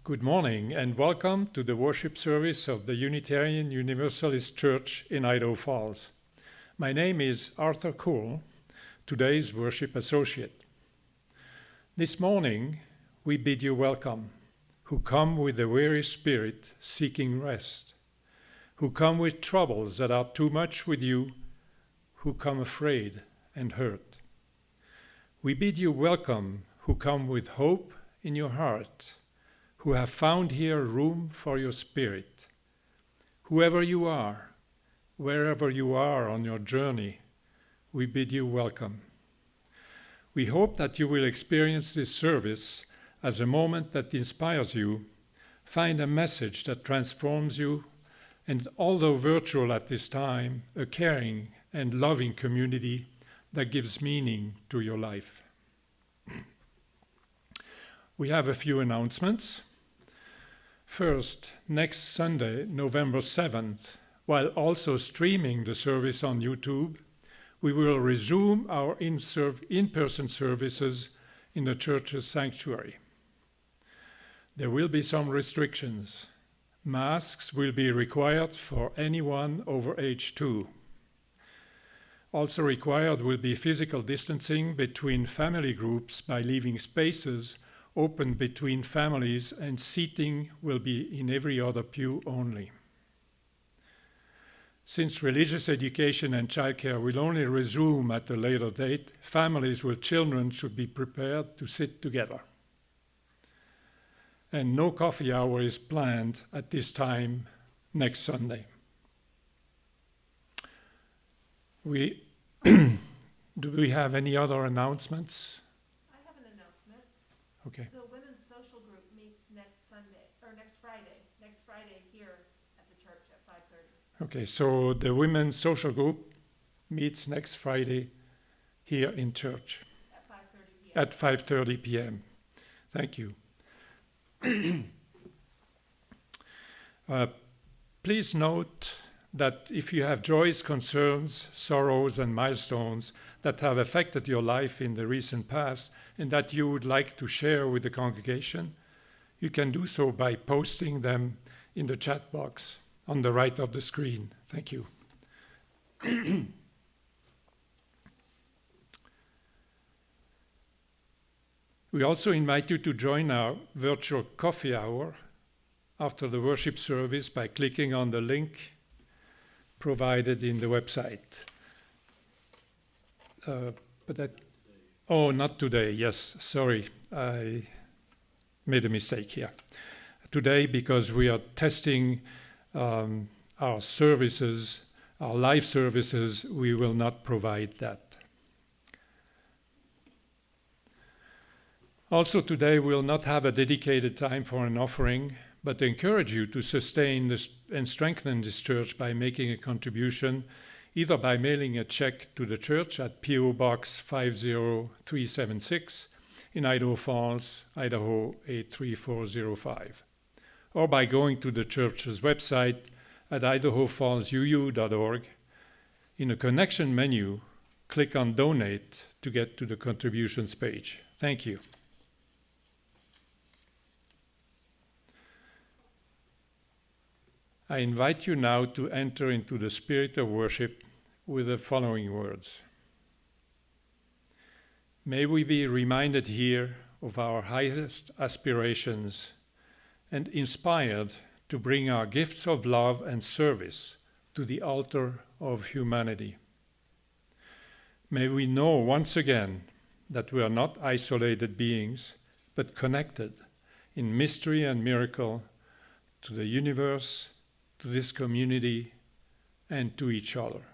Good morning and welcome to the worship service of the Unitarian Universalist Church in Idaho Falls. My name is Arthur Cool, today's worship associate. This morning, we bid you welcome, who come with a weary spirit seeking rest, who come with troubles that are too much with you, who come afraid and hurt. We bid you welcome, who come with hope in your heart, who have found here room for your spirit. Whoever you are, wherever you are on your journey, we bid you welcome. We hope that you will experience this service as a moment that inspires you, find a message that transforms you, and although virtual at this time, a caring and loving community that gives meaning to your life. We have a few announcements. First, next Sunday, November 7th, while also streaming the service on YouTube, we will resume our in-person services in the church's sanctuary. There will be some restrictions. Masks will be required for anyone over age 2. Also required will be physical distancing between family groups by leaving spaces open between families, and seating will be in every other pew only. Since religious education and childcare will only resume at a later date, families with children should be prepared to sit together. And no coffee hour is planned at this time next Sunday. Do we have any other announcements? Okay. The women's social group meets next Friday here at the church at 5:30. Okay, so the women's social group meets next Friday here in church. At 5:30 p.m. At 5:30 p.m. Thank you. Please note that if you have joys, concerns, sorrows, and milestones that have affected your life in the recent past and that you would like to share with the congregation, you can do so by posting them in the chat box on the right of the screen. Thank you. We also invite you to join our virtual coffee hour after the worship service by clicking on the link provided in the website. Not today. Yes, sorry. I made a mistake here. Today, because we are testing our services, our live services, we will not provide that. Also today, we'll not have a dedicated time for an offering, but encourage you to sustain this and strengthen this church by making a contribution, either by mailing a check to the church at P.O. Box 50376 in Idaho Falls, Idaho 83405, or by going to the church's website at idahofallsuu.org. In a connection menu, click on Donate to get to the contributions page. Thank you. I invite you now to enter into the spirit of worship with the following words. May we be reminded here of our highest aspirations and inspired to bring our gifts of love and service to the altar of humanity. May we know once again that we are not isolated beings, but connected in mystery and miracle to the universe, to this community, and to each other.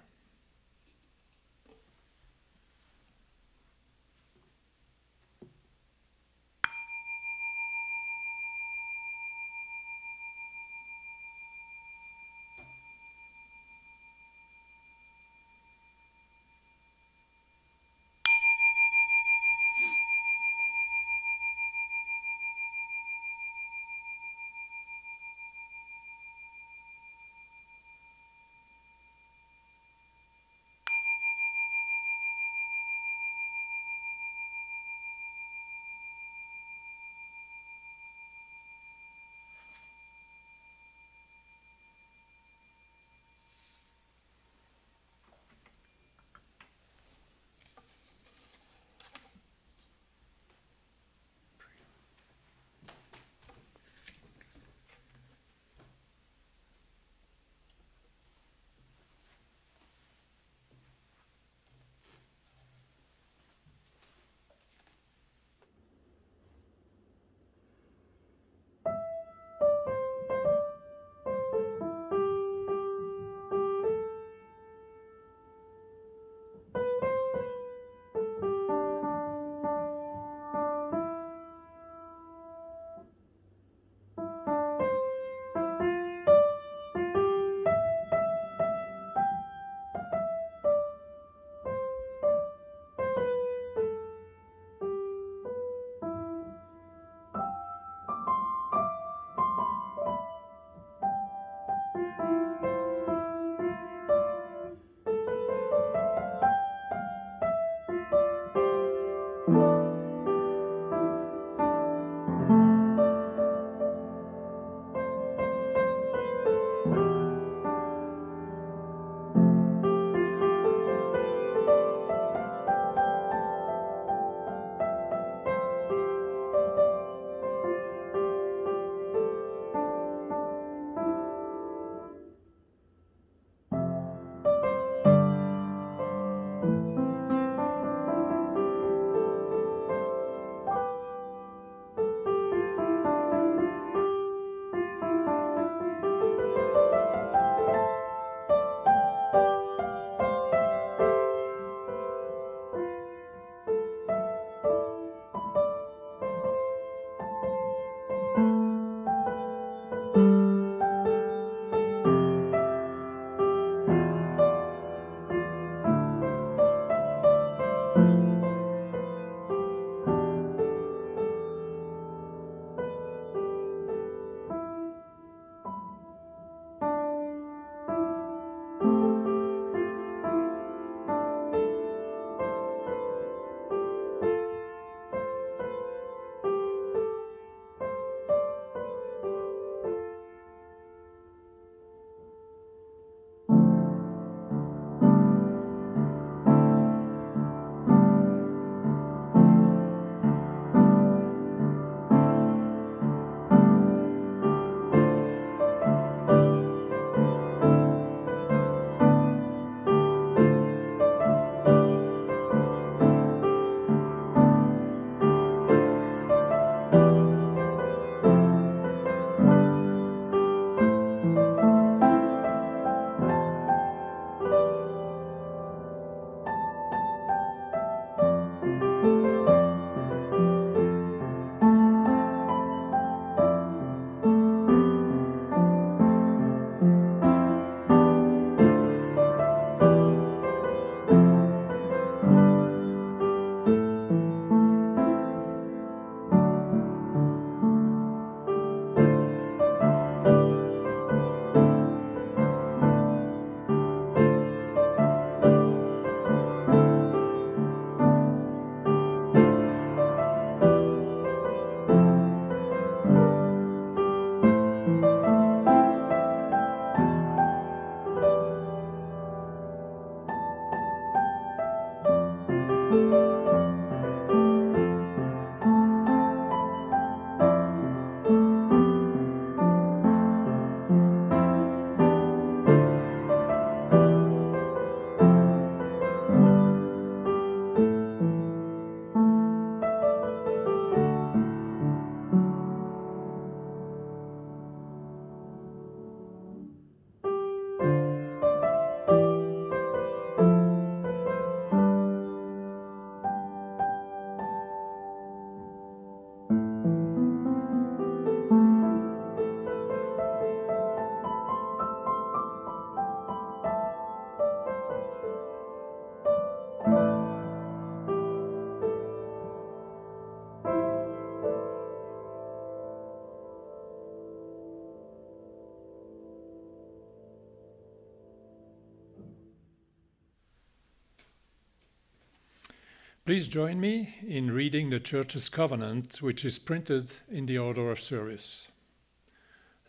Please join me in reading the Church's covenant, which is printed in the order of service.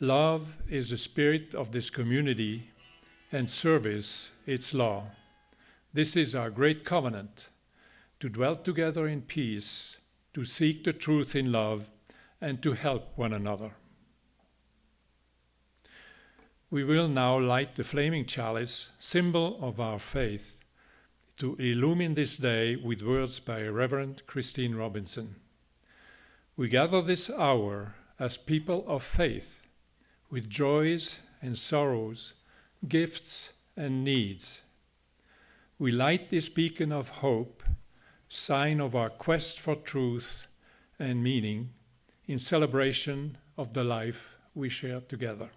Love is the spirit of this community, and service its law. This is our great covenant, to dwell together in peace, to seek the truth in love, and to help one another. We will now light the flaming chalice, symbol of our faith, to illumine this day with words by Reverend Christine Robinson. We gather this hour as people of faith, with joys and sorrows, gifts and needs. We light this beacon of hope, sign of our quest for truth and meaning, in celebration of the life we share together.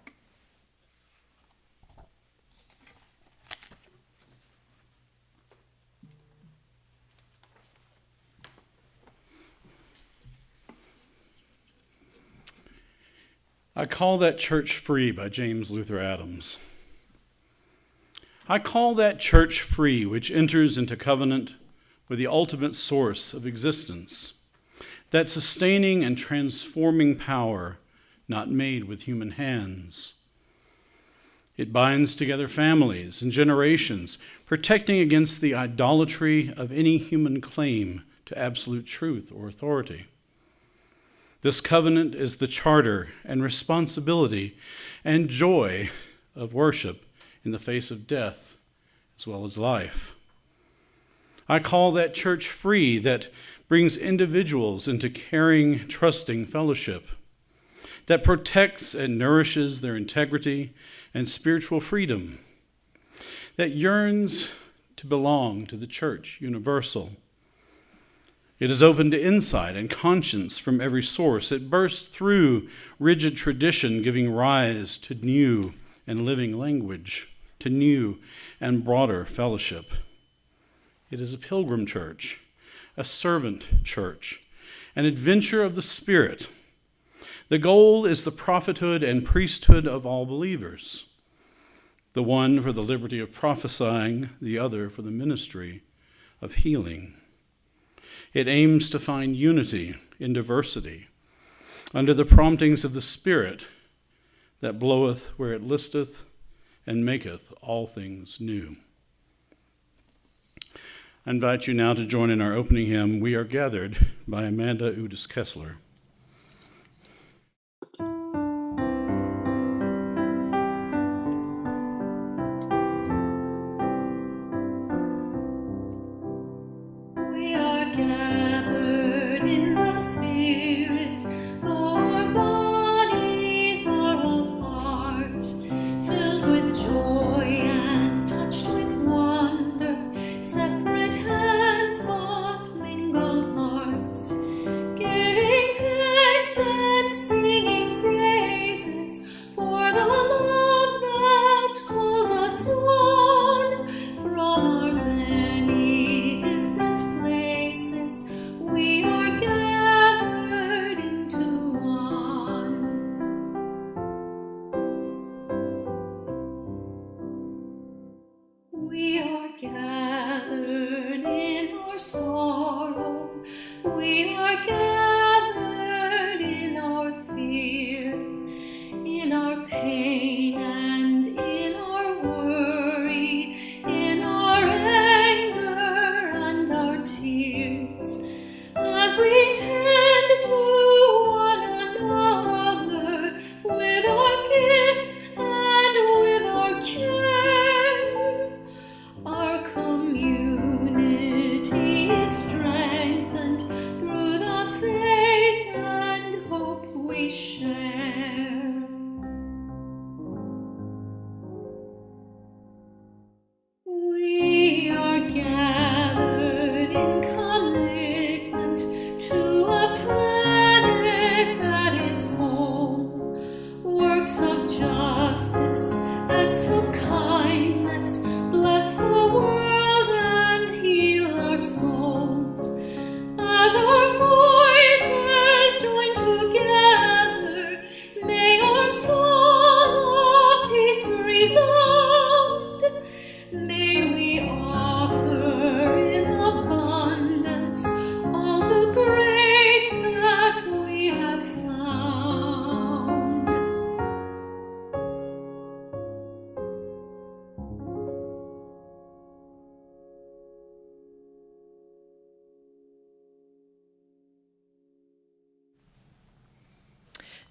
I Call That Church Free by James Luther Adams. I call that church free which enters into covenant with the ultimate source of existence, that sustaining and transforming power not made with human hands. It binds together families and generations, protecting against the idolatry of any human claim to absolute truth or authority. This covenant is the charter and responsibility and joy of worship in the face of death as well as life. I call that church free that brings individuals into caring, trusting fellowship, that protects and nourishes their integrity and spiritual freedom, that yearns to belong to the church universal. It is open to insight and conscience from every source. It bursts through rigid tradition, giving rise to new and living language, to new and broader fellowship. It is a pilgrim church, a servant church, an adventure of the Spirit. The goal is the prophethood and priesthood of all believers, the one for the liberty of prophesying, the other for the ministry of healing. It aims to find unity in diversity, under the promptings of the Spirit that bloweth where it listeth and maketh all things new. I invite you now to join in our opening hymn, We Are Gathered, by Amanda Udis Kessler. We are gathered in the Spirit, our bodies are all part, filled with joy and touched with wonder, separate hands but mingled hearts, giving thanks and singing praises for the love that calls us on from our many different places. We are gathered into one. We are gathered in our sorrow. We are gathered in our fear, in our pain and in our worry, in our anger and our tears, as we tend to one another with our gifts and with our care. Our community is strengthened through the faith and hope we share. We are gathered in commitment to a planet that is home, works of justice, acts of kindness, bless the world and heal our souls. As our voices join together, may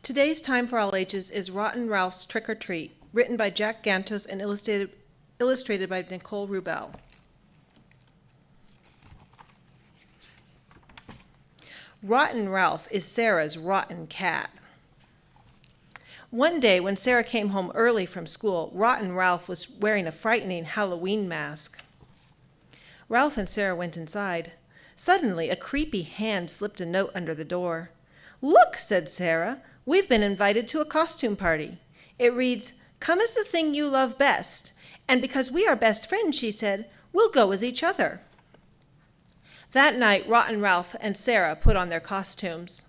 Today's Time for All Ages is Rotten Ralph's Trick or Treat, written by Jack Gantos and illustrated by Nicole Rubel. Rotten Ralph is Sarah's rotten cat. One day when Sarah came home early from school, Rotten Ralph was wearing a frightening Halloween mask. Ralph and Sarah went inside. Suddenly, a creepy hand slipped a note under the door. "Look," said Sarah, "we've been invited to a costume party. It reads, 'Come as the thing you love best.' And because we are best friends," she said, "we'll go as each other." That night, Rotten Ralph and Sarah put on their costumes.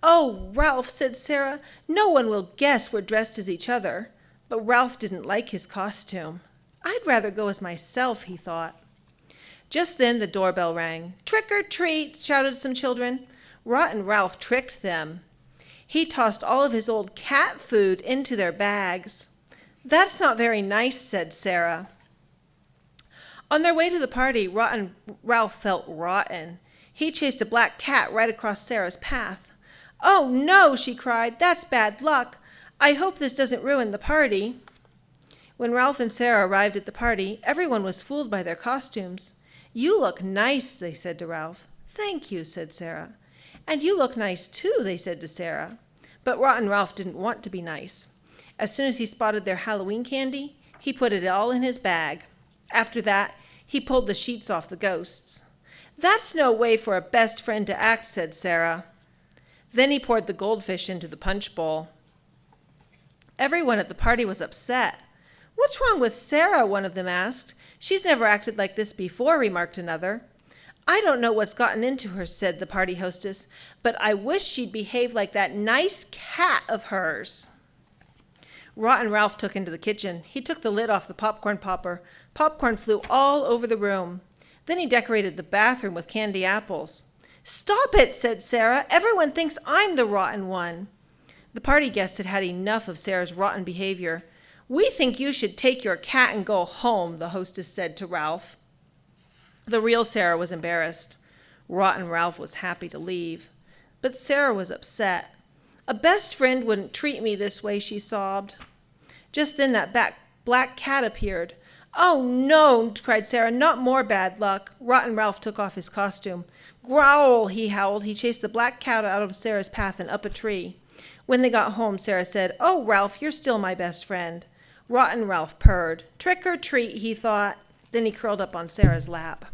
"Oh, Ralph," said Sarah, "no one will guess we're dressed as each other." But Ralph didn't like his costume. "I'd rather go as myself," he thought. Just then the doorbell rang. "Trick or treat," shouted some children. Rotten Ralph tricked them. He tossed all of his old cat food into their bags. "That's not very nice," said Sarah. On their way to the party, Rotten Ralph felt rotten. He chased a black cat right across Sarah's path. "Oh no," she cried, "that's bad luck. I hope this doesn't ruin the party." When Ralph and Sarah arrived at the party, everyone was fooled by their costumes. "You look nice," they said to Ralph. "Thank you," said Sarah. "And you look nice too," they said to Sarah. But Rotten Ralph didn't want to be nice. As soon as he spotted their Halloween candy, he put it all in his bag. After that, he pulled the sheets off the ghosts. "That's no way for a best friend to act," said Sarah. Then he poured the goldfish into the punch bowl. Everyone at the party was upset. "What's wrong with Sarah?" one of them asked. "She's never acted like this before," remarked another. "I don't know what's gotten into her," said the party hostess, "but I wish she'd behave like that nice cat of hers." Rotten Ralph took into the kitchen. He took the lid off the popcorn popper. Popcorn flew all over the room. Then he decorated the bathroom with candy apples. "Stop it," said Sarah. "Everyone thinks I'm the rotten one." The party guests had had enough of Sarah's rotten behavior. "We think you should take your cat and go home," the hostess said to Ralph. The real Sarah was embarrassed. Rotten Ralph was happy to leave. But Sarah was upset. "A best friend wouldn't treat me this way," she sobbed. Just then that black cat appeared. "Oh no," cried Sarah, "not more bad luck." Rotten Ralph took off his costume. "Growl," he howled. He chased the black cat out of Sarah's path and up a tree. When they got home, Sarah said, "Oh, Ralph, you're still my best friend." Rotten Ralph purred. "Trick or treat," he thought. Then he curled up on Sarah's lap.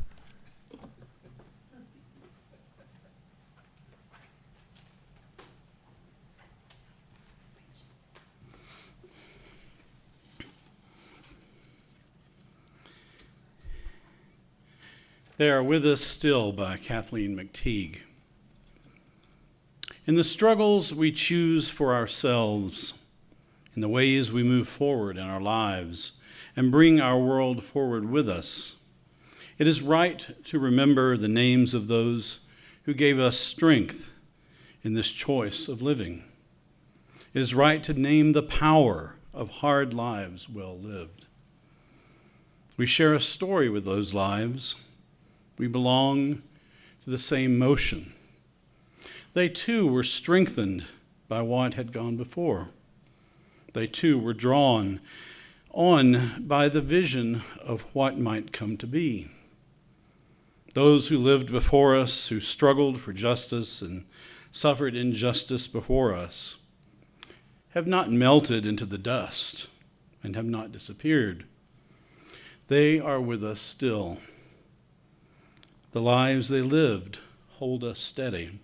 They Are With Us Still by Kathleen McTeague. In the struggles we choose for ourselves, in the ways we move forward in our lives and bring our world forward with us, it is right to remember the names of those who gave us strength in this choice of living. It is right to name the power of hard lives well lived. We share a story with those lives. We belong to the same motion. They too were strengthened by what had gone before. They too were drawn on by the vision of what might come to be. Those who lived before us, who struggled for justice and suffered injustice before us, have not melted into the dust and have not disappeared. They are with us still. The lives they lived hold us steady.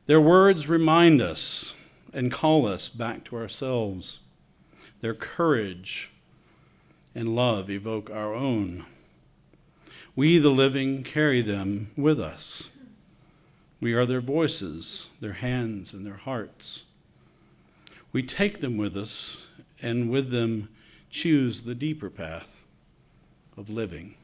Their words remind us and call us back to ourselves. Their courage and love evoke our own. We, the living, carry them with us. We are their voices, their hands, and their hearts. We take them with us, and with them choose the deeper path of living.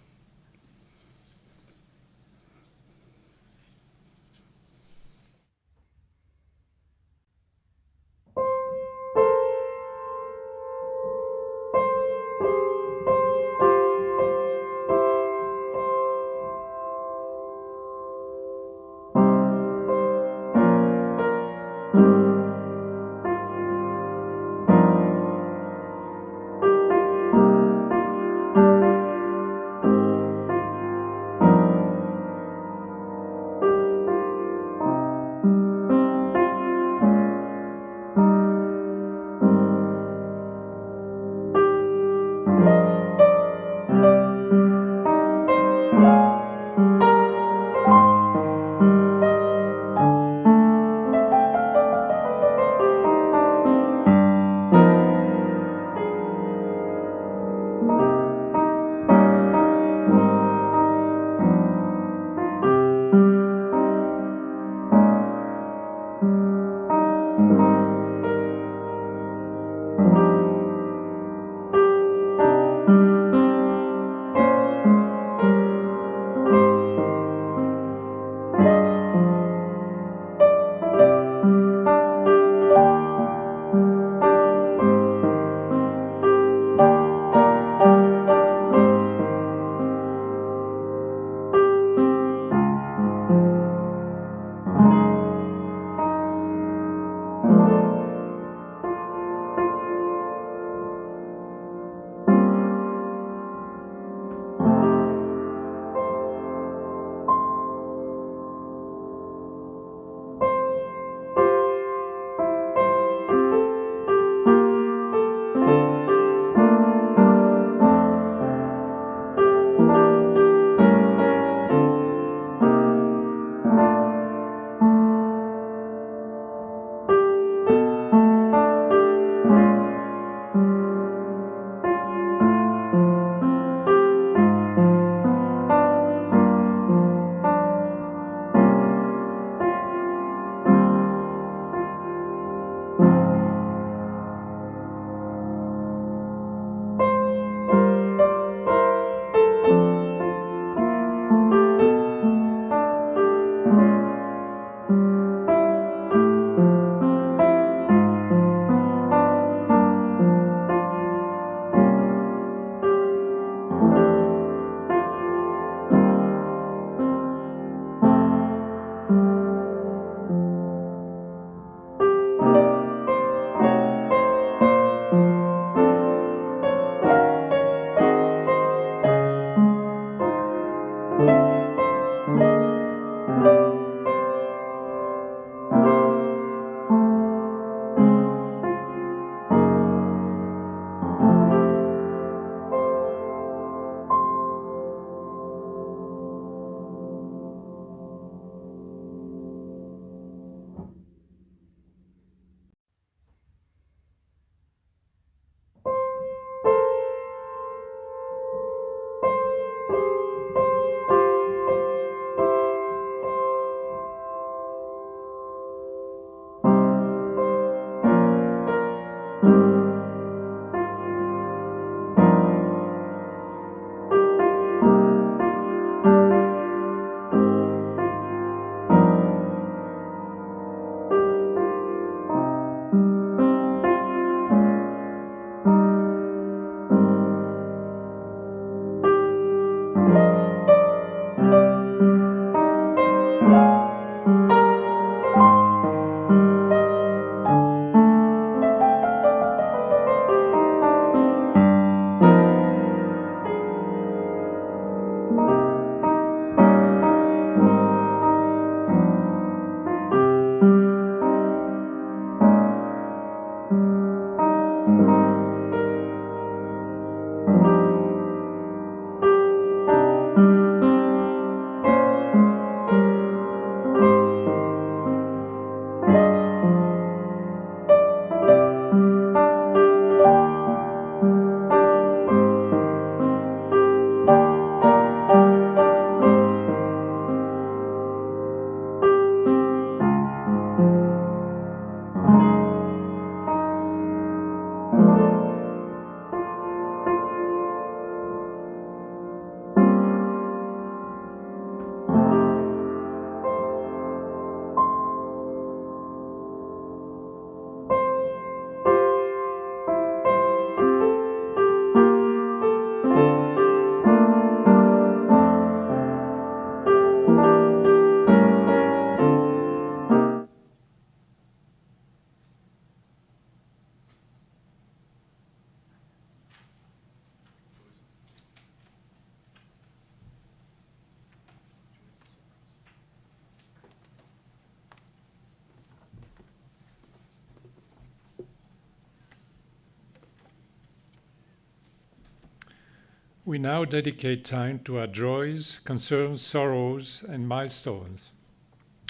We now dedicate time to our joys, concerns, sorrows, and milestones.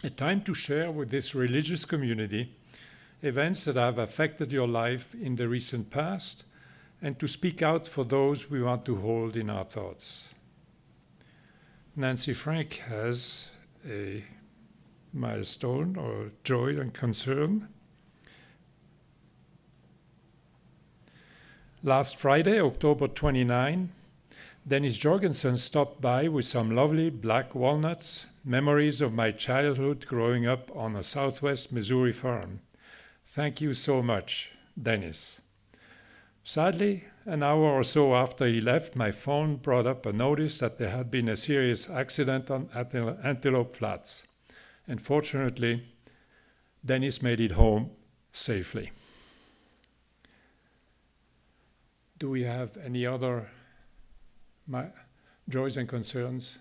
A time to share with this religious community events that have affected your life in the recent past, and to speak out for those we want to hold in our thoughts. Nancy Frank has a milestone or joy and concern. Last Friday, October 29, Dennis Jorgensen stopped by with some lovely black walnuts, memories of my childhood growing up on a southwest Missouri farm. Thank you so much, Dennis. Sadly, an hour or so after he left, my phone brought up a notice that there had been a serious accident at Antelope Flats. Unfortunately, Dennis made it home safely. Do we have any other joys and concerns?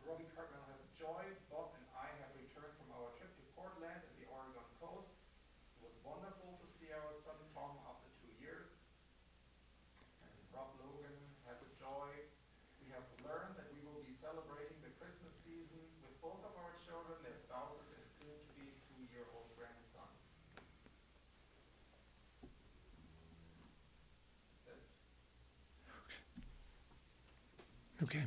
Robbie Cartwell has joy. Bob and I have returned from our trip to Portland and the Oregon coast. It was wonderful to see our son Tom after 2 years. And Rob Logan has a joy. We have learned that we will be celebrating the Christmas season with both of our children, their spouses, and soon to be 2-year-old grandson. That's it. Okay.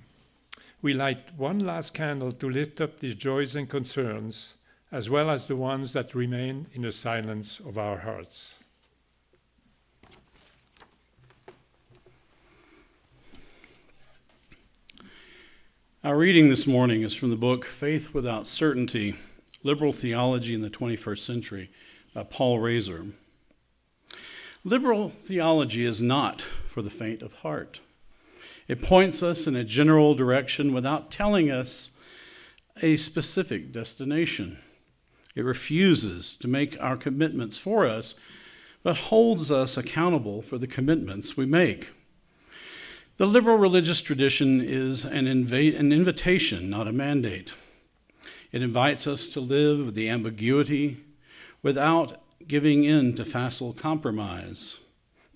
We light one last candle to lift up these joys and concerns, as well as the ones that remain in the silence of our hearts. Our reading this morning is from the book Faith Without Certainty, Liberal Theology in the 21st Century by Paul Razor. Liberal theology is not for the faint of heart. It points us in a general direction without telling us a specific destination. It refuses to make our commitments for us, but holds us accountable for the commitments we make. The liberal religious tradition is an invitation, not a mandate. It invites us to live with the ambiguity without giving in to facile compromise,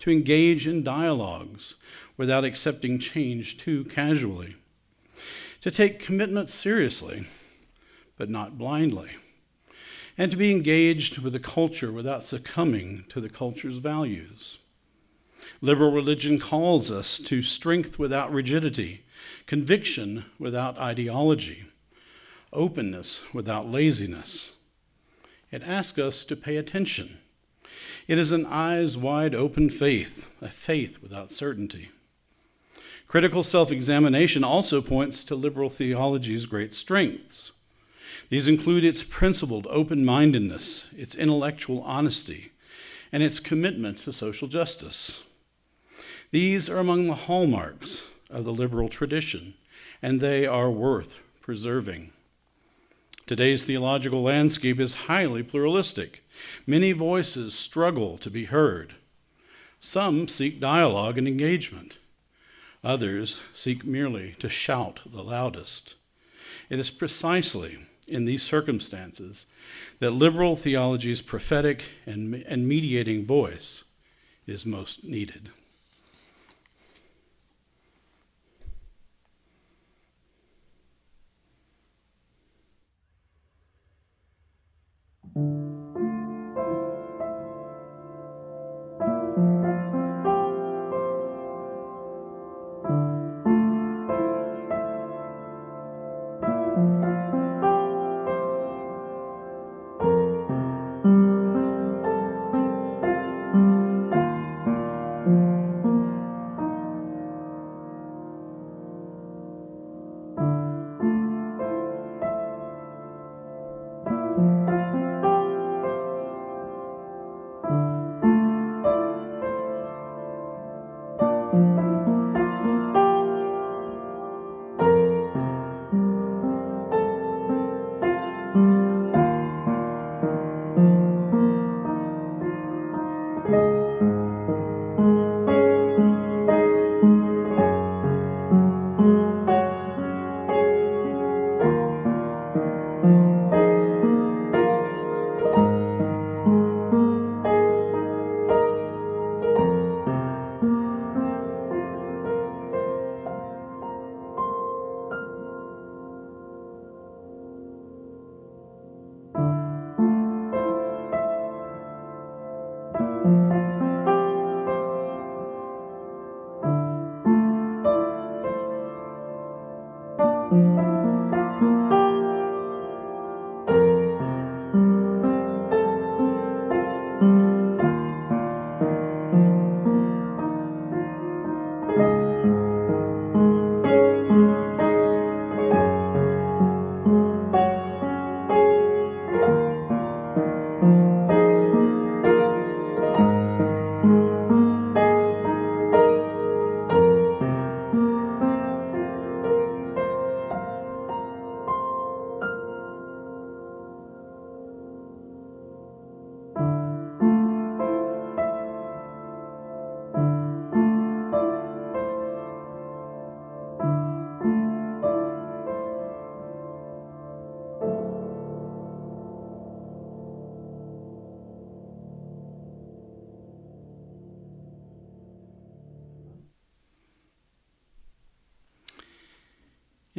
to engage in dialogues without accepting change too casually, to take commitments seriously, but not blindly, and to be engaged with the culture without succumbing to the culture's values. Liberal religion calls us to strength without rigidity, conviction without ideology, openness without laziness. It asks us to pay attention. It is an eyes wide open faith, a faith without certainty. Critical self-examination also points to liberal theology's great strengths. These include its principled open-mindedness, its intellectual honesty, and its commitment to social justice. These are among the hallmarks of the liberal tradition, and they are worth preserving. Today's theological landscape is highly pluralistic. Many voices struggle to be heard. Some seek dialogue and engagement. Others seek merely to shout the loudest. It is precisely in these circumstances that liberal theology's prophetic and mediating voice is most needed.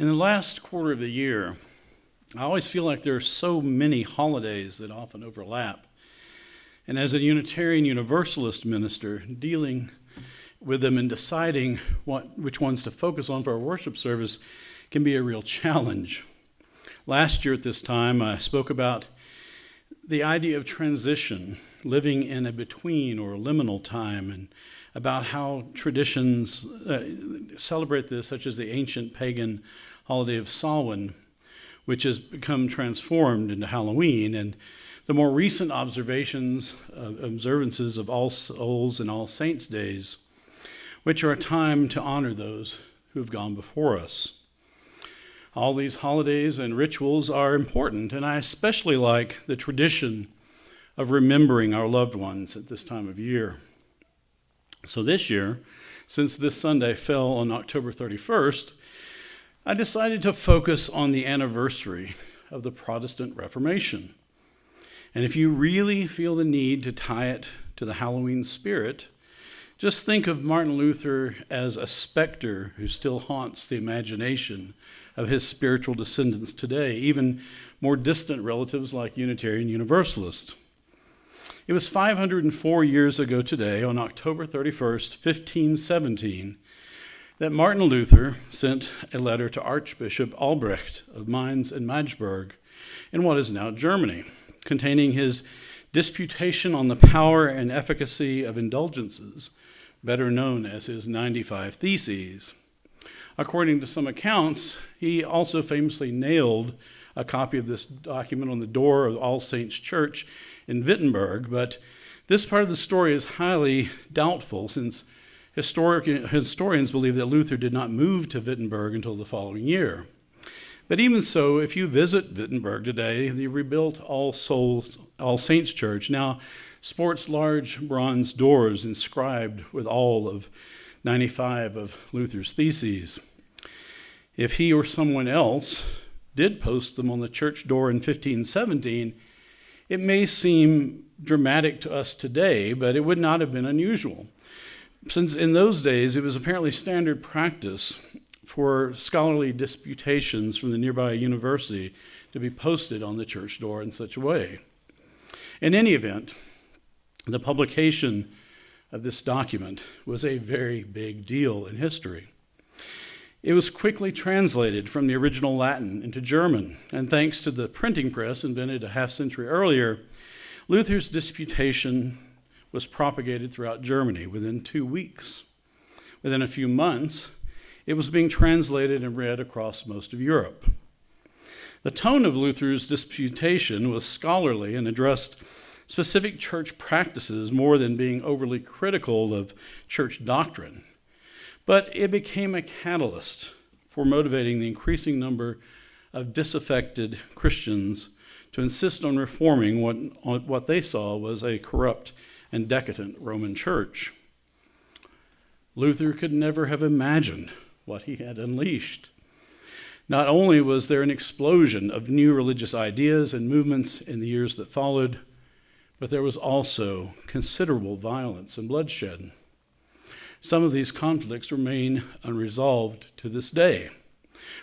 In the last quarter of the year, I always feel like there are so many holidays that often overlap. And as a Unitarian Universalist minister, dealing with them and deciding which ones to focus on for our worship service can be a real challenge. Last year at this time, I spoke about the idea of transition, living in a between or liminal time, and about how traditions celebrate this, such as the ancient pagan holiday of Samhain, which has become transformed into Halloween, and the more recent observances of All Souls and All Saints Days, which are a time to honor those who have gone before us. All these holidays and rituals are important, and I especially like the tradition of remembering our loved ones at this time of year. So this year, since this Sunday fell on October 31st, I decided to focus on the anniversary of the Protestant Reformation. And if you really feel the need to tie it to the Halloween spirit, just think of Martin Luther as a specter who still haunts the imagination of his spiritual descendants today, even more distant relatives like Unitarian Universalists. It was 504 years ago today, on October 31st, 1517, that Martin Luther sent a letter to Archbishop Albrecht of Mainz and Magdeburg in what is now Germany, containing his Disputation on the Power and Efficacy of Indulgences, better known as his 95 Theses. According to some accounts, he also famously nailed a copy of this document on the door of All Saints Church in Wittenberg, but this part of the story is highly doubtful, since historians believe that Luther did not move to Wittenberg until the following year. But even so, if you visit Wittenberg today, the rebuilt All Saints Church now sports large bronze doors inscribed with all of 95 of Luther's theses. If he or someone else did post them on the church door in 1517, it may seem dramatic to us today, but it would not have been unusual, since in those days it was apparently standard practice for scholarly disputations from the nearby university to be posted on the church door in such a way. In any event, the publication of this document was a very big deal in history. It was quickly translated from the original Latin into German, and thanks to the printing press invented a half-century earlier, Luther's disputation was propagated throughout Germany within 2 weeks. Within a few months, it was being translated and read across most of Europe. The tone of Luther's disputation was scholarly and addressed specific church practices more than being overly critical of church doctrine. But it became a catalyst for motivating the increasing number of disaffected Christians to insist on reforming what they saw was a corrupt and decadent Roman church. Luther could never have imagined what he had unleashed. Not only was there an explosion of new religious ideas and movements in the years that followed, but there was also considerable violence and bloodshed. Some of these conflicts remain unresolved to this day.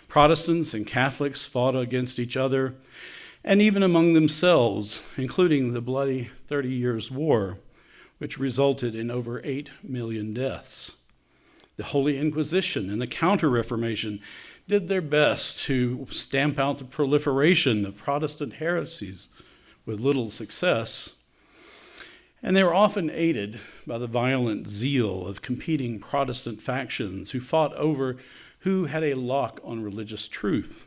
Protestants and Catholics fought against each other, and even among themselves, including the bloody 30 Years' War, which resulted in over 8 million deaths. The Holy Inquisition and the Counter-Reformation did their best to stamp out the proliferation of Protestant heresies with little success. And they were often aided by the violent zeal of competing Protestant factions who fought over who had a lock on religious truth.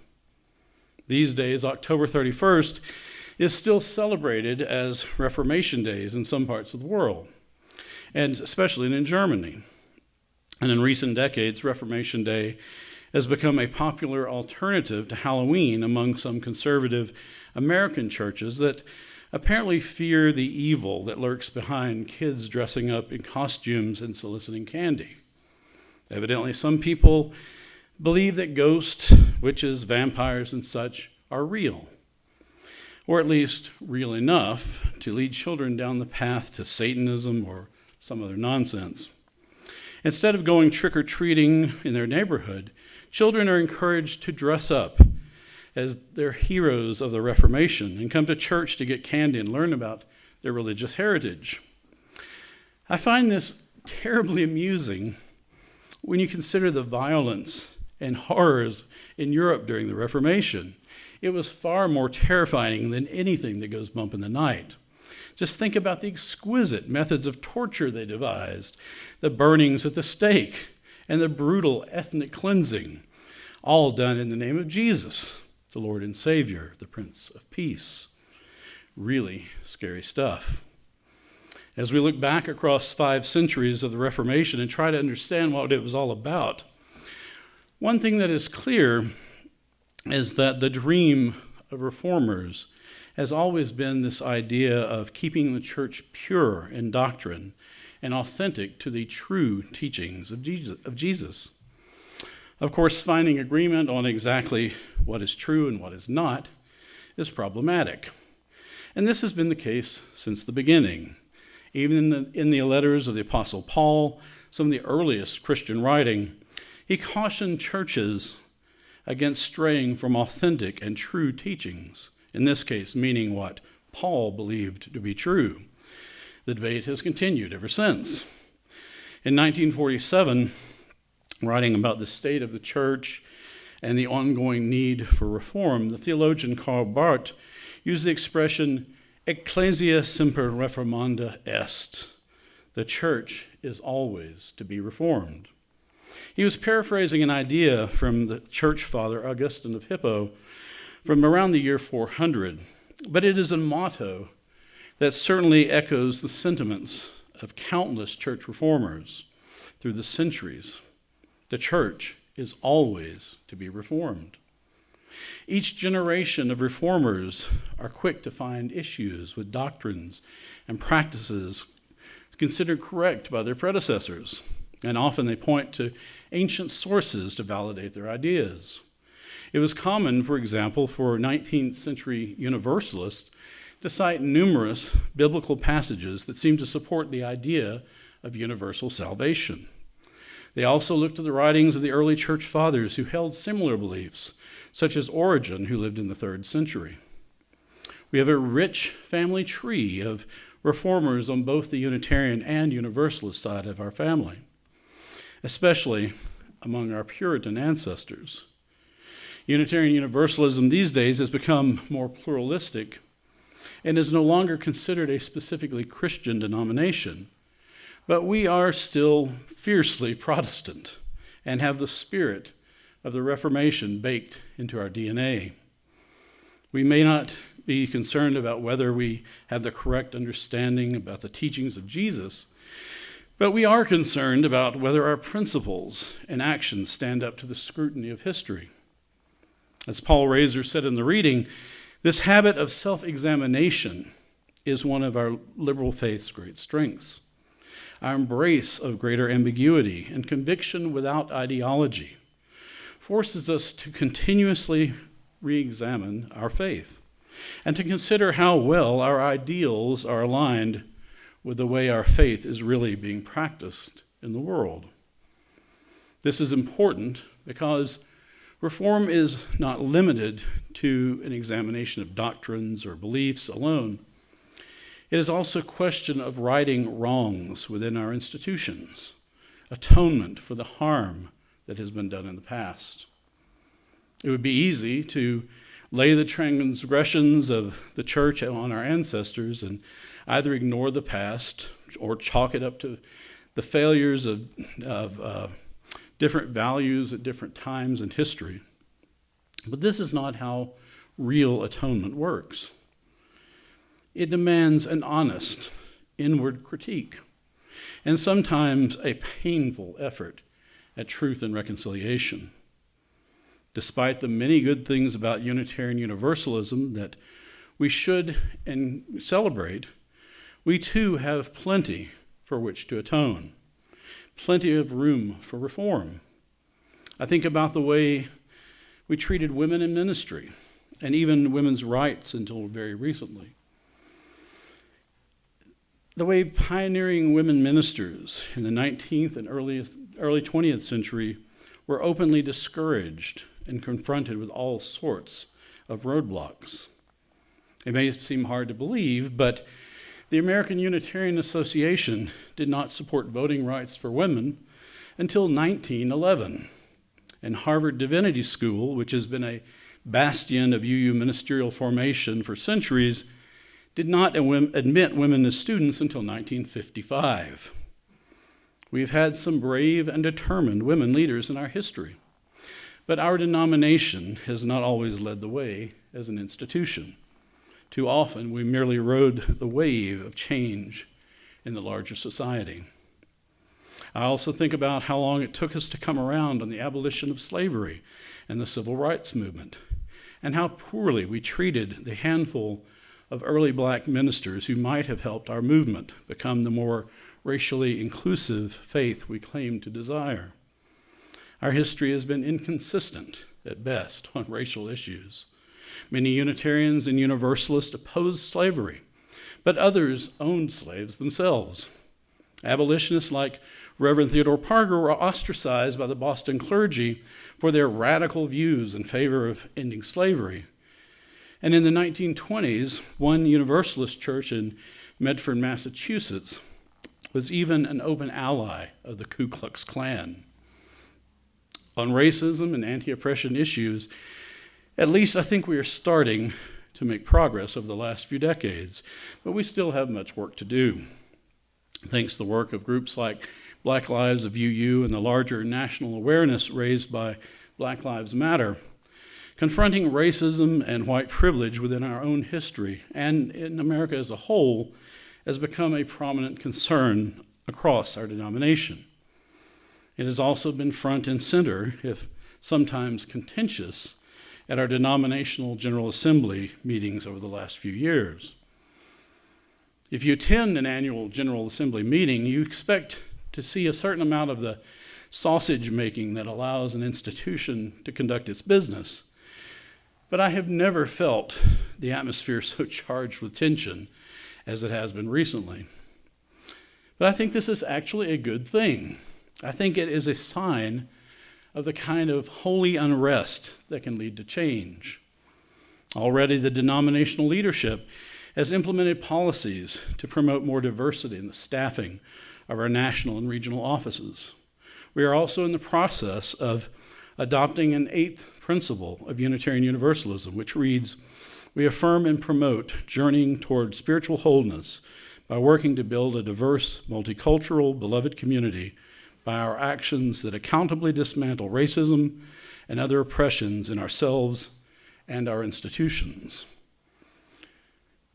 These days, October 31st is still celebrated as Reformation Days in some parts of the world, and especially in Germany. And in recent decades, Reformation Day has become a popular alternative to Halloween among some conservative American churches that apparently fear the evil that lurks behind kids dressing up in costumes and soliciting candy. Evidently, some people believe that ghosts, witches, vampires, and such are real, or at least real enough to lead children down the path to Satanism or some other nonsense. Instead of going trick-or-treating in their neighborhood, Children are encouraged to dress up as their heroes of the Reformation and come to church to get candy and learn about their religious heritage. I find this terribly amusing when you consider the violence and horrors in Europe during the Reformation. It was far more terrifying than anything that goes bump in the night. Just think about the exquisite methods of torture they devised, the burnings at the stake, and the brutal ethnic cleansing, all done in the name of Jesus, the Lord and Savior, the Prince of Peace. Really scary stuff. As we look back across 5 centuries of the Reformation and try to understand what it was all about, one thing that is clear is that the dream of reformers has always been this idea of keeping the church pure in doctrine and authentic to the true teachings of Jesus. Of course, finding agreement on exactly what is true and what is not is problematic. And this has been the case since the beginning. Even in the letters of the Apostle Paul, some of the earliest Christian writing, he cautioned churches against straying from authentic and true teachings, in this case meaning what Paul believed to be true. The debate has continued ever since. In 1947, writing about the state of the church and the ongoing need for reform, the theologian Karl Barth used the expression, Ecclesia Semper Reformanda est. The church is always to be reformed. He was paraphrasing an idea from the church father Augustine of Hippo from around the year 400, but it is a motto that certainly echoes the sentiments of countless church reformers through the centuries. The church is always to be reformed. Each generation of reformers are quick to find issues with doctrines and practices considered correct by their predecessors, and often they point to ancient sources to validate their ideas. It was common, for example, for 19th century Universalists to cite numerous biblical passages that seem to support the idea of universal salvation. They also looked to the writings of the early church fathers who held similar beliefs, such as Origen, who lived in the 3rd century. We have a rich family tree of reformers on both the Unitarian and Universalist side of our family, especially among our Puritan ancestors. Unitarian Universalism these days has become more pluralistic and is no longer considered a specifically Christian denomination, but we are still fiercely Protestant and have the spirit of the Reformation baked into our DNA. We may not be concerned about whether we have the correct understanding about the teachings of Jesus, but we are concerned about whether our principles and actions stand up to the scrutiny of history. As Paul Razor said in the reading, this habit of self-examination is one of our liberal faith's great strengths. Our embrace of greater ambiguity and conviction without ideology forces us to continuously re-examine our faith and to consider how well our ideals are aligned with the way our faith is really being practiced in the world. This is important because reform is not limited to an examination of doctrines or beliefs alone. It is also a question of righting wrongs within our institutions, atonement for the harm that has been done in the past. It would be easy to lay the transgressions of the church on our ancestors and either ignore the past or chalk it up to the failures of different values at different times in history. But this is not how real atonement works. It demands an honest, inward critique, and sometimes a painful effort at truth and reconciliation. Despite the many good things about Unitarian Universalism that we should and celebrate, we too have plenty for which to atone, plenty of room for reform. I think about the way we treated women in ministry, and even women's rights until very recently. The way pioneering women ministers in the 19th and early 20th century were openly discouraged and confronted with all sorts of roadblocks. It may seem hard to believe, but the American Unitarian Association did not support voting rights for women until 1911. And Harvard Divinity School, which has been a bastion of UU ministerial formation for centuries, did not admit women as students until 1955. We've had some brave and determined women leaders in our history, but our denomination has not always led the way as an institution. Too often, we merely rode the wave of change in the larger society. I also think about how long it took us to come around on the abolition of slavery and the civil rights movement, and how poorly we treated the handful of early black ministers who might have helped our movement become the more racially inclusive faith we claim to desire. Our history has been inconsistent at best on racial issues. Many Unitarians and Universalists opposed slavery, but others owned slaves themselves. Abolitionists like Reverend Theodore Parker were ostracized by the Boston clergy for their radical views in favor of ending slavery. And in the 1920s, one Universalist church in Medford, Massachusetts, was even an open ally of the Ku Klux Klan. On racism and anti-oppression issues, at least I think we are starting to make progress over the last few decades, but we still have much work to do. Thanks to the work of groups like Black Lives of UU and the larger national awareness raised by Black Lives Matter, confronting racism and white privilege within our own history and in America as a whole has become a prominent concern across our denomination. It has also been front and center, if sometimes contentious, at our denominational General Assembly meetings over the last few years. If you attend an annual General Assembly meeting, you expect to see a certain amount of the sausage making that allows an institution to conduct its business. But I have never felt the atmosphere so charged with tension as it has been recently. But I think this is actually a good thing. I think it is a sign of the kind of holy unrest that can lead to change. Already the denominational leadership has implemented policies to promote more diversity in the staffing of our national and regional offices. We are also in the process of adopting an 8th principle of Unitarian Universalism, which reads, "We affirm and promote journeying toward spiritual wholeness by working to build a diverse, multicultural, beloved community by our actions that accountably dismantle racism and other oppressions in ourselves and our institutions."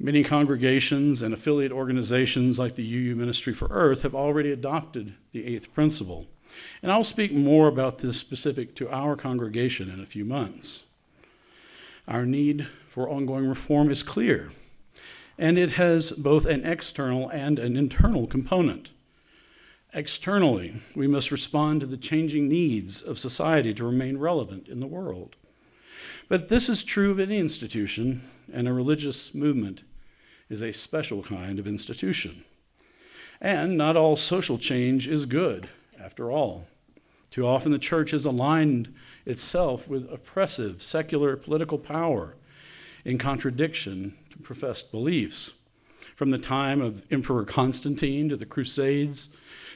Many congregations and affiliate organizations like the UU Ministry for Earth have already adopted the 8th principle, and I'll speak more about this specific to our congregation in a few months. Our need for ongoing reform is clear, and it has both an external and an internal component. Externally, we must respond to the changing needs of society to remain relevant in the world. But this is true of any institution, and a religious movement is a special kind of institution. And not all social change is good, after all. Too often the church has aligned itself with oppressive secular political power in contradiction to professed beliefs. From the time of Emperor Constantine to the Crusades,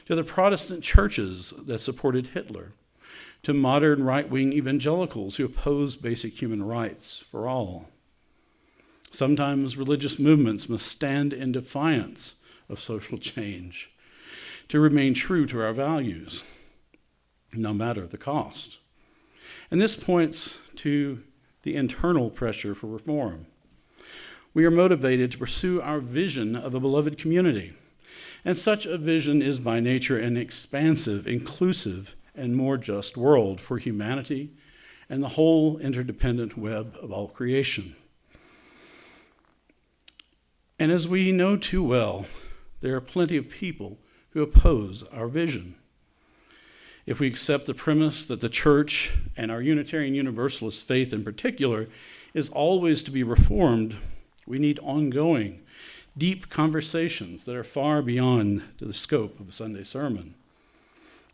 to the Protestant churches that supported Hitler, to modern right-wing evangelicals who oppose basic human rights for all. Sometimes religious movements must stand in defiance of social change to remain true to our values, no matter the cost. And this points to the internal pressure for reform. We are motivated to pursue our vision of a beloved community, and such a vision is by nature an expansive, inclusive, and more just world for humanity and the whole interdependent web of all creation. And as we know too well, there are plenty of people who oppose our vision. If we accept the premise that the church, and our Unitarian Universalist faith in particular, is always to be reformed, we need ongoing, deep conversations that are far beyond the scope of a Sunday sermon.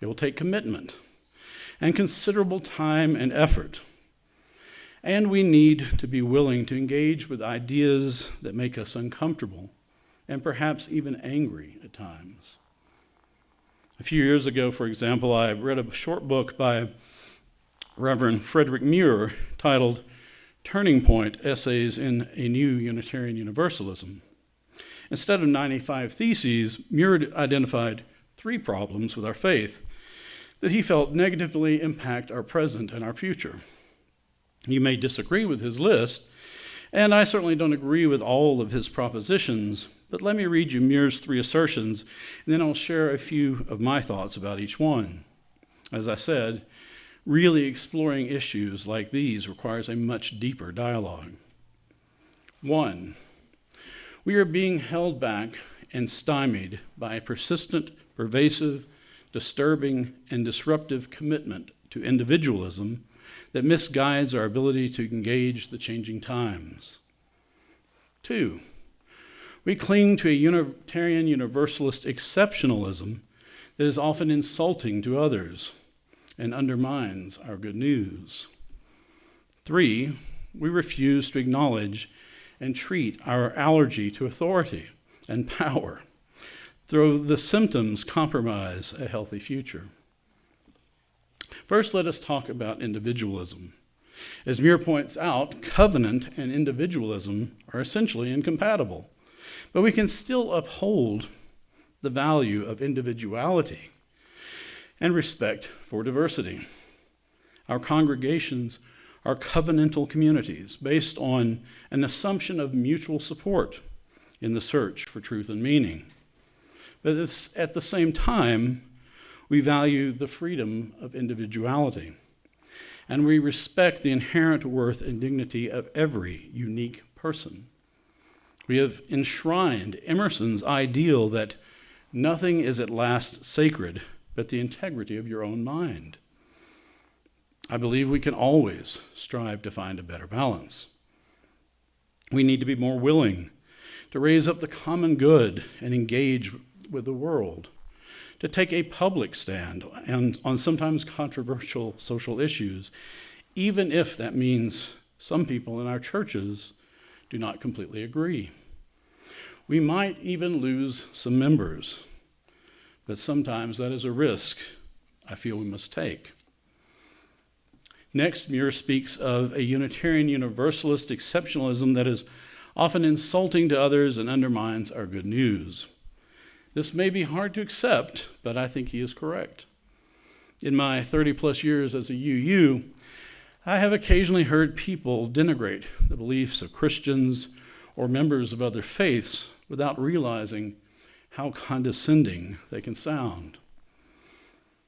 It will take commitment. and considerable time and effort. And we need to be willing to engage with ideas that make us uncomfortable and perhaps even angry at times. A few years ago, for example, I read a short book by Reverend Frederick Muir titled Turning Point Essays in a New Unitarian Universalism. Instead of 95 theses, Muir identified 3 problems with our faith that he felt negatively impact our present and our future. You may disagree with his list, and I certainly don't agree with all of his propositions, but let me read you Muir's 3 assertions, and then I'll share a few of my thoughts about each one. As I said, really exploring issues like these requires a much deeper dialogue. 1, we are being held back and stymied by a persistent, pervasive, disturbing, and disruptive commitment to individualism that misguides our ability to engage the changing times. 2, we cling to a Unitarian Universalist exceptionalism that is often insulting to others and undermines our good news. 3, we refuse to acknowledge and treat our allergy to authority and power, though the symptoms compromise a healthy future. First, let us talk about individualism. As Muir points out, covenant and individualism are essentially incompatible, but we can still uphold the value of individuality and respect for diversity. Our congregations are covenantal communities based on an assumption of mutual support in the search for truth and meaning. But at the same time, we value the freedom of individuality, and we respect the inherent worth and dignity of every unique person. We have enshrined Emerson's ideal that nothing is at last sacred but the integrity of your own mind. I believe we can always strive to find a better balance. We need to be more willing to raise up the common good and engage with the world, to take a public stand on sometimes controversial social issues, even if that means some people in our churches do not completely agree. We might even lose some members, but sometimes that is a risk I feel we must take. Next, Muir speaks of a Unitarian Universalist exceptionalism that is often insulting to others and undermines our good news. This may be hard to accept, but I think he is correct. In my 30-plus years as a UU, I have occasionally heard people denigrate the beliefs of Christians or members of other faiths without realizing how condescending they can sound.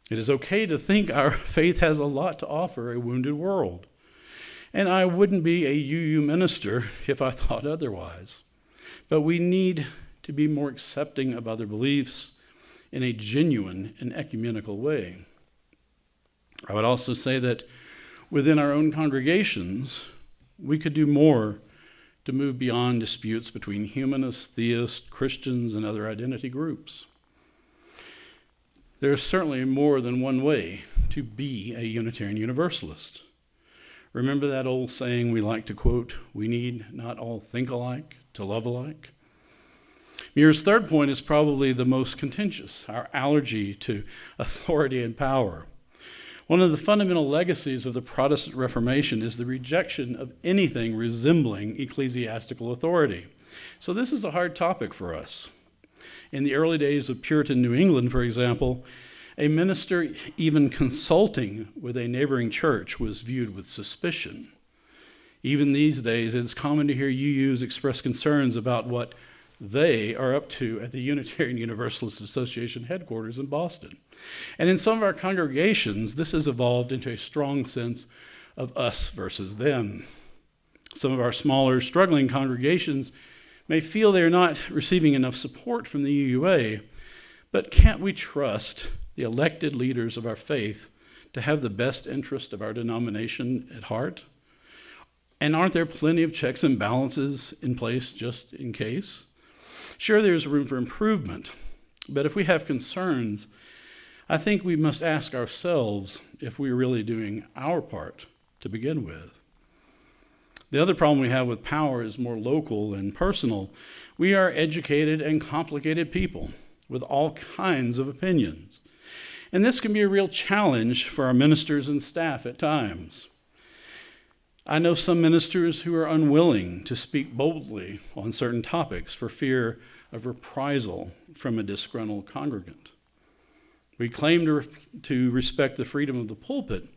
It is okay to think our faith has a lot to offer a wounded world, and I wouldn't be a UU minister if I thought otherwise. But we need to be more accepting of other beliefs in a genuine and ecumenical way. I would also say that within our own congregations, we could do more to move beyond disputes between humanists, theists, Christians, and other identity groups. There is certainly more than one way to be a Unitarian Universalist. Remember that old saying we like to quote, "We need not all think alike to love alike"? Muir's third point is probably the most contentious, our allergy to authority and power. One of the fundamental legacies of the Protestant Reformation is the rejection of anything resembling ecclesiastical authority. So this is a hard topic for us. In the early days of Puritan New England, for example, a minister even consulting with a neighboring church was viewed with suspicion. Even these days, it's common to hear UUs express concerns about what they are up to at the Unitarian Universalist Association headquarters in Boston. And in some of our congregations, this has evolved into a strong sense of us versus them. Some of our smaller, struggling congregations may feel they are not receiving enough support from the UUA, but can't we trust the elected leaders of our faith to have the best interest of our denomination at heart? And aren't there plenty of checks and balances in place just in case? Sure, there's room for improvement, but if we have concerns, I think we must ask ourselves if we're really doing our part to begin with. The other problem we have with power is more local and personal. We are educated and complicated people with all kinds of opinions. And this can be a real challenge for our ministers and staff at times. I know some ministers who are unwilling to speak boldly on certain topics for fear of reprisal from a disgruntled congregant. We claim to respect the freedom of the pulpit,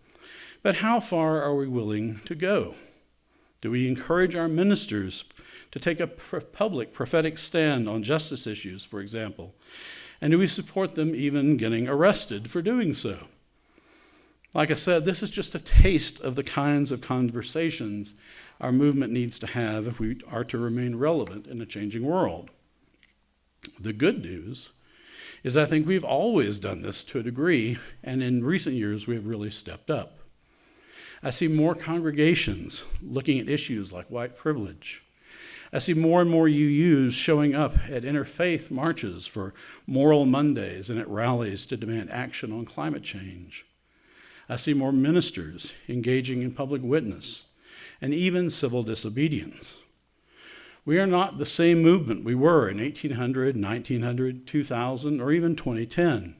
but how far are we willing to go? Do we encourage our ministers to take a public prophetic stand on justice issues, for example? And do we support them even getting arrested for doing so? Like I said, this is just a taste of the kinds of conversations our movement needs to have if we are to remain relevant in a changing world. The good news is I think we've always done this to a degree, and in recent years we have really stepped up. I see more congregations looking at issues like white privilege. I see more and more UUs showing up at interfaith marches for Moral Mondays and at rallies to demand action on climate change. I see more ministers engaging in public witness and even civil disobedience. We are not the same movement we were in 1800, 1900, 2000, or even 2010.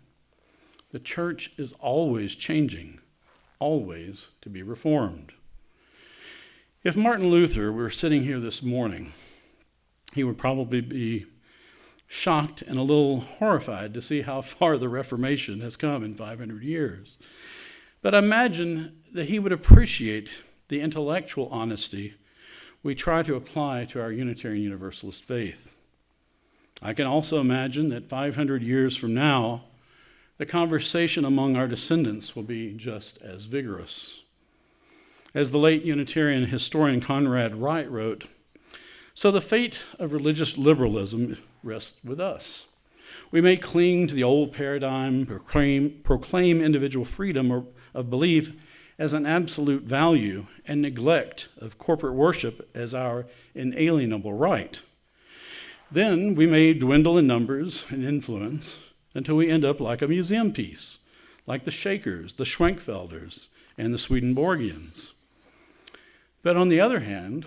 The church is always changing, always to be reformed. If Martin Luther were sitting here this morning, he would probably be shocked and a little horrified to see how far the Reformation has come in 500 years. But imagine that he would appreciate the intellectual honesty we try to apply to our Unitarian Universalist faith. I can also imagine that 500 years from now, the conversation among our descendants will be just as vigorous. As the late Unitarian historian Conrad Wright wrote, "So the fate of religious liberalism rests with us. We may cling to the old paradigm, proclaim individual freedom of belief as an absolute value, and neglect of corporate worship as our inalienable right. Then we may dwindle in numbers and influence until we end up like a museum piece, like the Shakers, the Schwenkfelders, and the Swedenborgians. But on the other hand,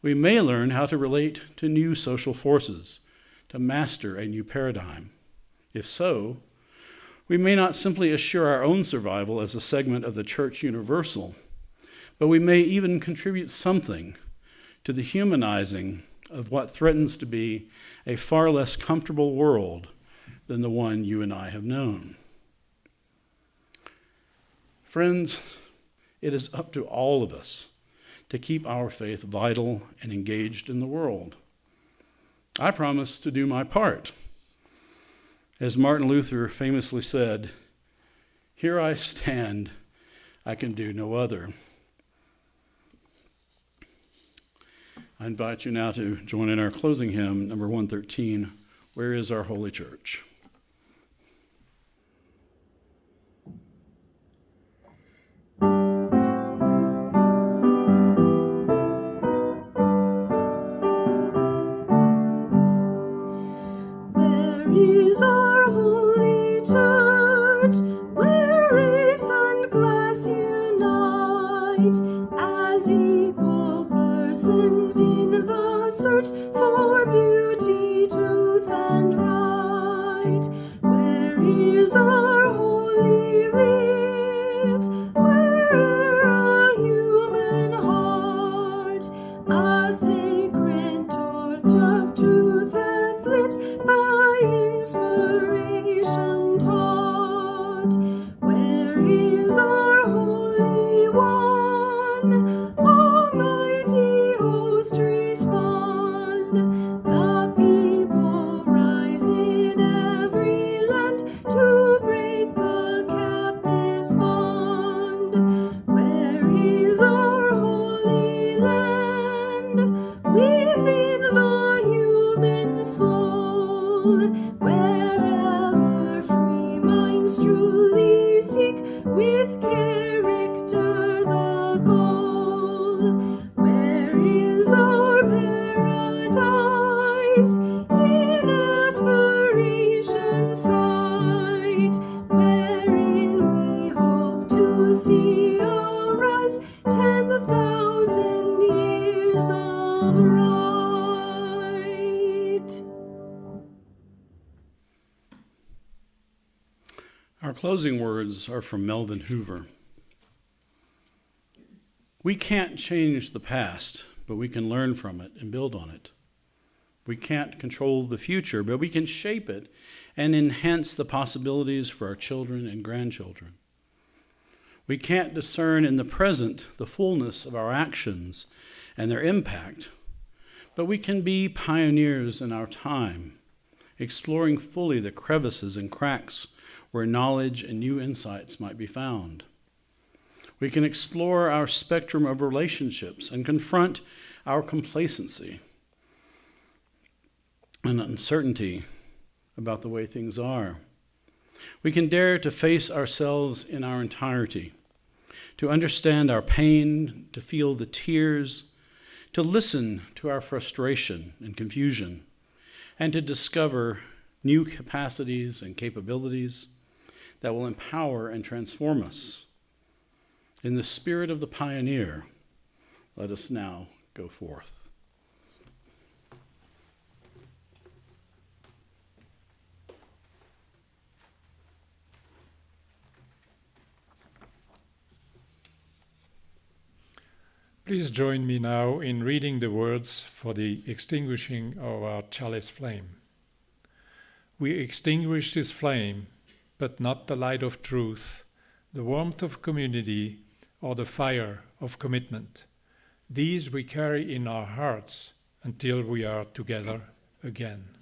we may learn how to relate to new social forces, to master a new paradigm. If so, we may not simply assure our own survival as a segment of the Church Universal, but we may even contribute something to the humanizing of what threatens to be a far less comfortable world than the one you and I have known. Friends, it is up to all of us to keep our faith vital and engaged in the world. I promise to do my part. As Martin Luther famously said, "Here I stand, I can do no other." I invite you now to join in our closing hymn, number 113, "Where is Our Holy Church?" Is our holy church, where race and class unite, as equal persons in the search for beauty, truth, and right. Where is our holy writ, where a human heart, a sacred torch of truth hath lit by inspiration taught. Where is our Holy One? Almighty host respond. The people rise in every land to break the captive's bond. Where is our Holy Land? of right. Our closing words are from Melvin Hoover. We can't change the past, but we can learn from it and build on it. We can't control the future, but we can shape it and enhance the possibilities for our children and grandchildren. We can't discern in the present the fullness of our actions and their impact, but we can be pioneers in our time, exploring fully the crevices and cracks where knowledge and new insights might be found. We can explore our spectrum of relationships and confront our complacency and uncertainty about the way things are. We can dare to face ourselves in our entirety, to understand our pain, to feel the tears, to listen to our frustration and confusion, and to discover new capacities and capabilities that will empower and transform us. In the spirit of the pioneer, let us now go forth. Please join me now in reading the words for the extinguishing of our chalice flame. We extinguish this flame, but not the light of truth, the warmth of community, or the fire of commitment. These we carry in our hearts until we are together again.